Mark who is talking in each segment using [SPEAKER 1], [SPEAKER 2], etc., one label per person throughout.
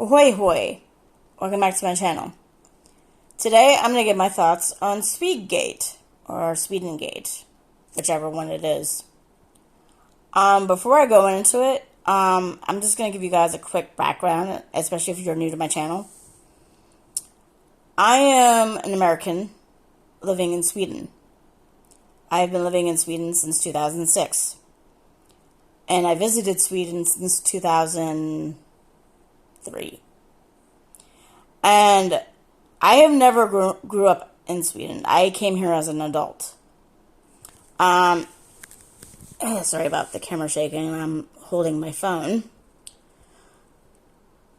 [SPEAKER 1] Ahoy hoy! Welcome back to my channel. Today I'm going to give my thoughts on Swedengate, or Swedengate, whichever one it is. Before I go into it, I'm just going to give you guys a quick background, especially if you're new to my channel. I am an American living in Sweden. I've been living in Sweden since 2006. And I visited Sweden since 2003. And I have never grew up in Sweden. I came here as an adult. Sorry about the camera shaking. I'm holding my phone.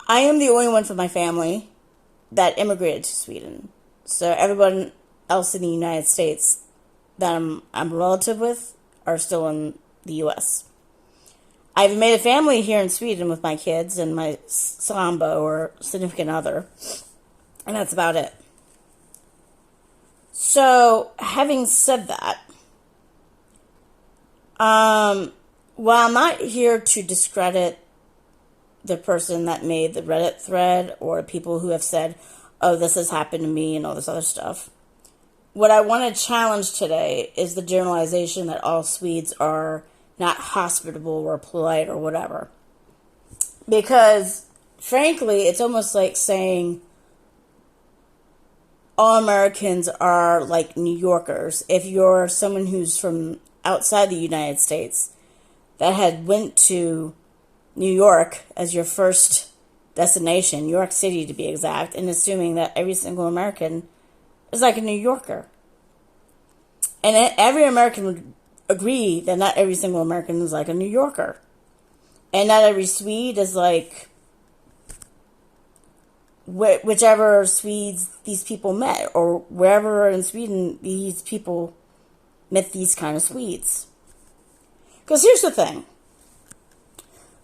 [SPEAKER 1] I am the only one from my family that immigrated to Sweden. So everyone else in the United States that I'm a relative with are still in the U.S. I've made a family here in Sweden with my kids and my sambo or significant other, and that's about it. So, having said that, while I'm not here to discredit the person that made the Reddit thread or people who have said, oh, this has happened to me and all this other stuff, what I want to challenge today is the generalization that all Swedes are not hospitable or polite or whatever. Because, frankly, it's almost like saying all Americans are like New Yorkers. If you're someone who's from outside the United States that had went to New York as your first destination, New York City to be exact, and assuming that every single American is like a New Yorker. And every American would agree that not every single American is like a New Yorker. And not every Swede is like whichever Swedes these people met, or wherever in Sweden these people met these kind of Swedes. Because here's the thing.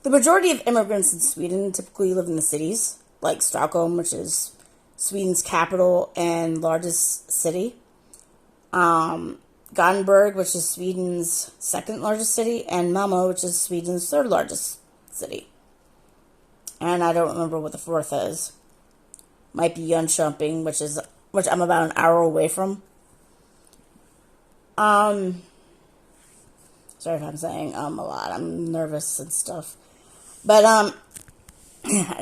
[SPEAKER 1] The majority of immigrants in Sweden typically live in the cities, like Stockholm, which is Sweden's capital and largest city. Gothenburg, which is Sweden's second largest city, and Malmö, which is Sweden's third largest city. And I don't remember what the fourth is. Might be Jönköping, which I'm about an hour away from. Sorry if I'm saying a lot. I'm nervous and stuff. But I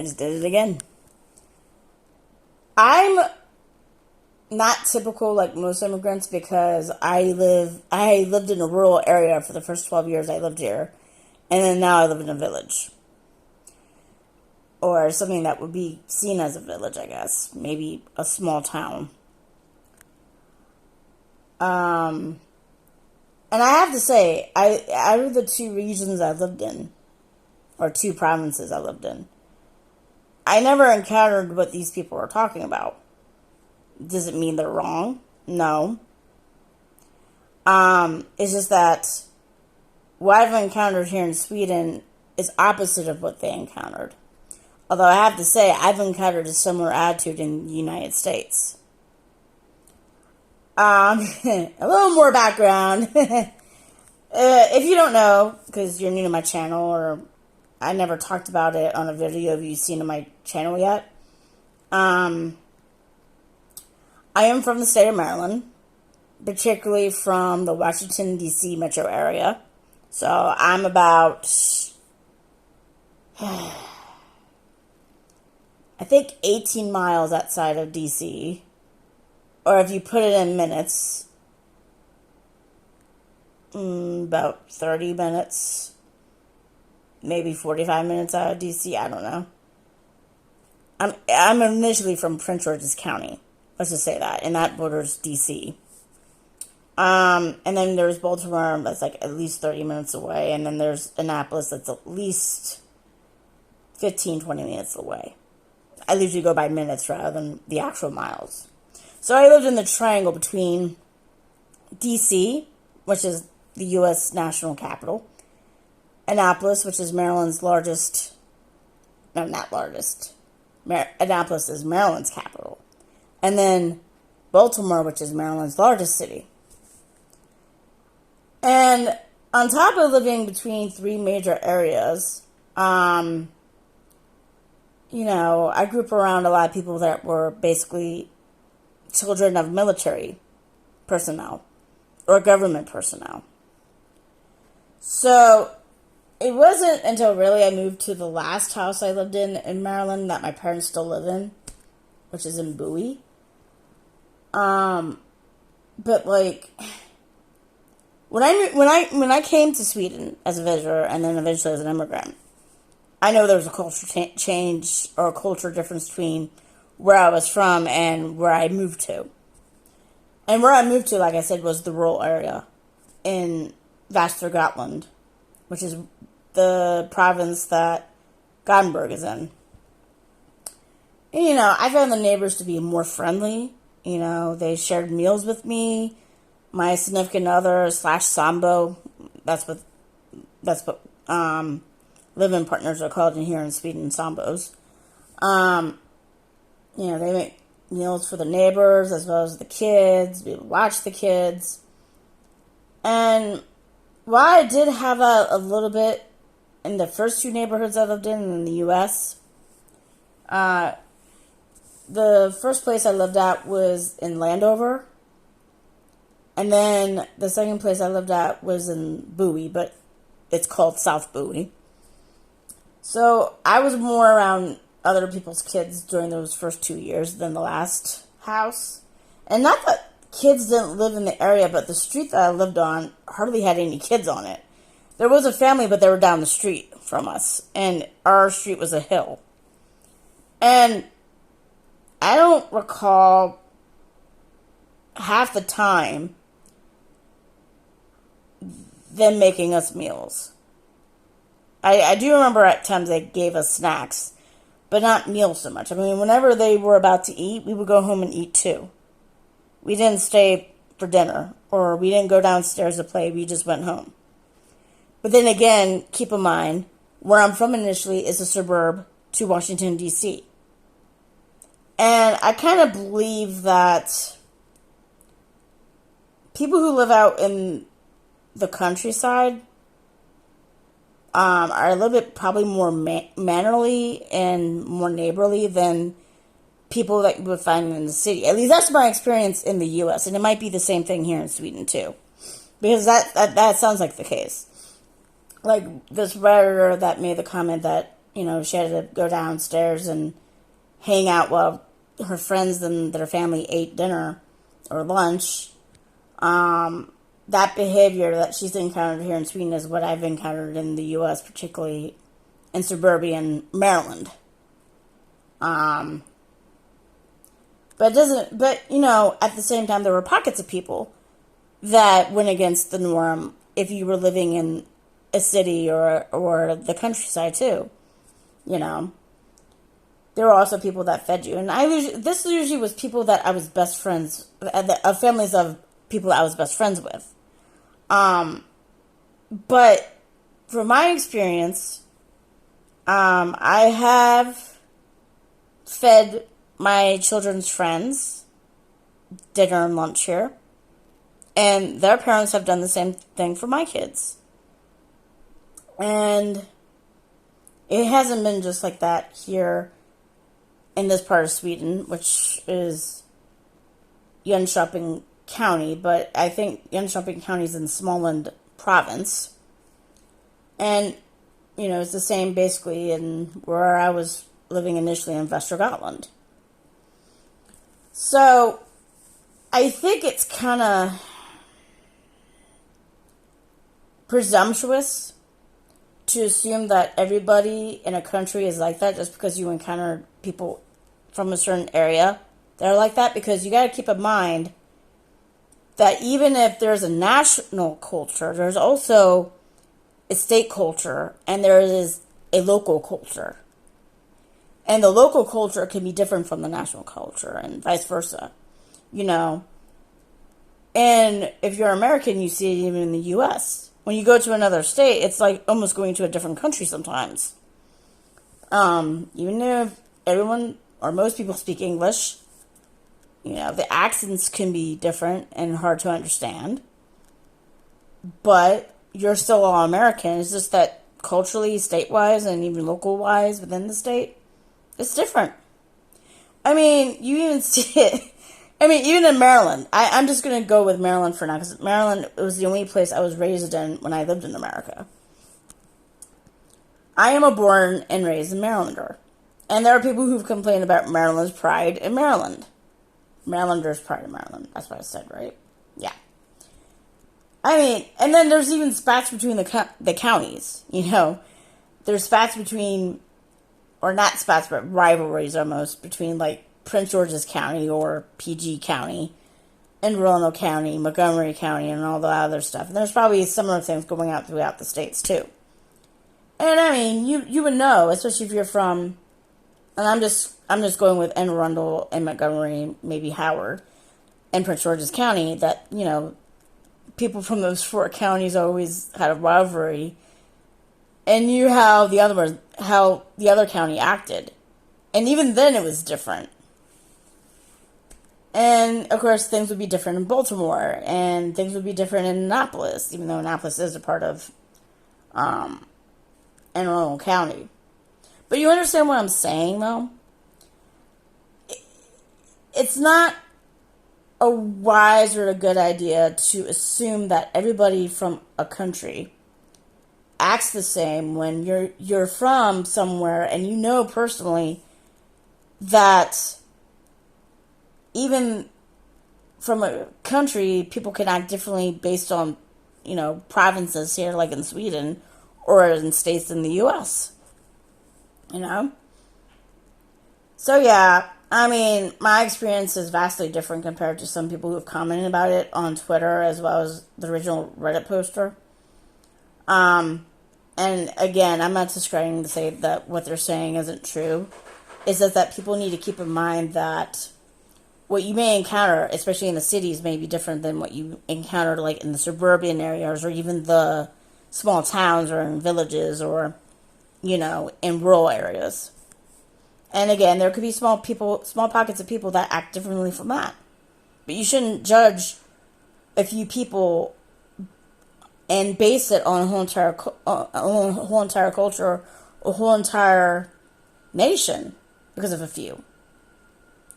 [SPEAKER 1] just did it again. I'm not typical like most immigrants because I lived in a rural area for the first 12 years I lived here, and then now I live in a village, or something that would be seen as a village, I guess, maybe a small town. And I have to say, out of the two regions I lived in, or two provinces I lived in, I never encountered what these people are talking about. Does it mean they're wrong? No. It's just that what I've encountered here in Sweden is opposite of what they encountered. Although I have to say, I've encountered a similar attitude in the United States. A little more background. If you don't know, because you're new to my channel, or I never talked about it on a video you've seen on my channel yet, I am from the state of Maryland, particularly from the Washington, D.C. metro area. So I'm about, I think 18 miles outside of D.C., or if you put it in minutes, about 30 minutes, maybe 45 minutes out of D.C., I don't know. I'm initially from Prince George's County. Let's just say that. And that borders D.C. And then there's Baltimore, that's like at least 30 minutes away. And then there's Annapolis, that's at least 15, 20 minutes away. I usually go by minutes rather than the actual miles. So I lived in the triangle between D.C., which is the U.S. national capital, Annapolis, which is Maryland's largest, no, not largest. Annapolis is Maryland's capital. And then Baltimore, which is Maryland's largest city. And on top of living between three major areas, I grew up around a lot of people that were basically children of military personnel or government personnel. So it wasn't until really I moved to the last house I lived in Maryland that my parents still live in, which is in Bowie. But like when I came to Sweden as a visitor and then eventually as an immigrant, I know there was a culture change or a culture difference between where I was from and where I moved to. And where I moved to, like I said, was the rural area in Västergötland, which is the province that Gothenburg is in. And, I found the neighbors to be more friendly. They shared meals with me. My significant other / sambo, that's what live-in partners are called in here in Sweden, sambos. They make meals for the neighbors as well as the kids. We watch the kids. And while I did have a little bit in the first two neighborhoods I lived in the U.S., the first place I lived at was in Landover. And then the second place I lived at was in Bowie, but it's called South Bowie. So I was more around other people's kids during those first 2 years than the last house. And not that kids didn't live in the area, but the street that I lived on hardly had any kids on it. There was a family, but they were down the street from us. And our street was a hill. And I don't recall half the time them making us meals. I do remember at times they gave us snacks, but not meals so much. I mean, whenever they were about to eat, we would go home and eat too. We didn't stay for dinner, or we didn't go downstairs to play. We just went home. But then again, keep in mind, where I'm from initially is a suburb to Washington, D.C. And I kind of believe that people who live out in the countryside are a little bit probably more mannerly and more neighborly than people that you would find in the city. At least that's my experience in the U.S., and it might be the same thing here in Sweden too, because that sounds like the case. Like this writer that made the comment that she had to go downstairs and hang out while her friends and their family ate dinner or lunch. That behavior that she's encountered here in Sweden is what I've encountered in the U.S., particularly in suburban Maryland. But at the same time, there were pockets of people that went against the norm if you were living in a city or the countryside too. There were also people that fed you, and this usually was people that I was best friends, families of people that I was best friends with. But from my experience, I have fed my children's friends dinner and lunch here, and their parents have done the same thing for my kids. And it hasn't been just like that here in this part of Sweden, which is Jönköping County, but I think Jönköping County is in Småland province. And, it's the same basically in where I was living initially in Västergötland. So, I think it's kind of presumptuous to assume that everybody in a country is like that just because you encounter people from a certain area that are like that, because you got to keep in mind that even if there's a national culture, there's also a state culture and there is a local culture. And the local culture can be different from the national culture and vice versa, And if you're American, you see it even in the U.S. When you go to another state, it's like almost going to a different country sometimes. Even if everyone or most people speak English, the accents can be different and hard to understand. But you're still all American. It's just that culturally, state-wise, and even local-wise within the state, It's different. I mean, you even see it. I mean, even in Maryland. I'm just going to go with Maryland for now, because Maryland was the only place I was raised in when I lived in America. I am a born and raised Marylander. And there are people who've complained about Maryland's pride in Maryland. Marylanders' pride in Maryland. That's what I said, right? Yeah. I mean, and then there's even spats between the counties, you know. There's spats between, or not spats, but rivalries almost, between, like, Prince George's County or PG County and Roanoke County, Montgomery County, and all the other stuff. And there's probably similar things going out throughout the states, too. And, I mean, you would know, especially if you're from, and I'm just going with Anne Arundel and Montgomery, maybe Howard, and Prince George's County, that, you know, people from those four counties always had a rivalry and knew how the other county acted. And even then it was different. And, of course, things would be different in Baltimore, and things would be different in Annapolis, even though Annapolis is a part of Anne Arundel County. But you understand what I'm saying, though? It's not a wise or a good idea to assume that everybody from a country acts the same when you're from somewhere and you know personally that even from a country, people can act differently based on, you know, provinces here, like in Sweden, or in states in the U.S., you know? So, yeah, I mean, my experience is vastly different compared to some people who have commented about it on Twitter, as well as the original Reddit poster. And again, I'm not subscribing to say that what they're saying isn't true. It's just that people need to keep in mind that what you may encounter, especially in the cities, may be different than what you encounter, like, in the suburban areas, or even the small towns, or in villages, or, you know, in rural areas. And again, there could be small pockets of people that act differently from that. But you shouldn't judge a few people and base it on a whole entire culture, a whole entire nation because of a few.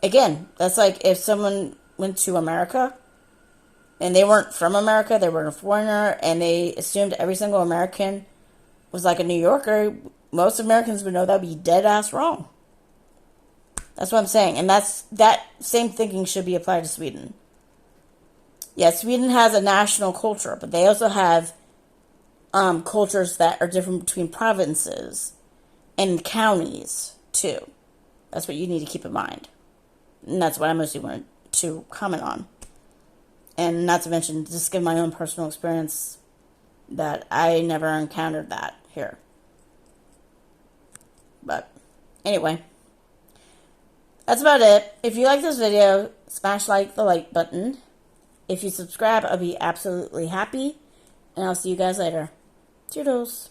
[SPEAKER 1] Again, that's like if someone went to America and they weren't from America, they were a foreigner, and they assumed every single American was like a New Yorker. Most Americans would know that would be dead ass wrong. That's what I'm saying. And that same thinking should be applied to Sweden. Yeah, Sweden has a national culture, but they also have cultures that are different between provinces and counties, too. That's what you need to keep in mind. And that's what I mostly wanted to comment on. And not to mention, just give my own personal experience that I never encountered that here. But, anyway. That's about it. If you like this video, smash the like button. If you subscribe, I'll be absolutely happy. And I'll see you guys later. Toodles.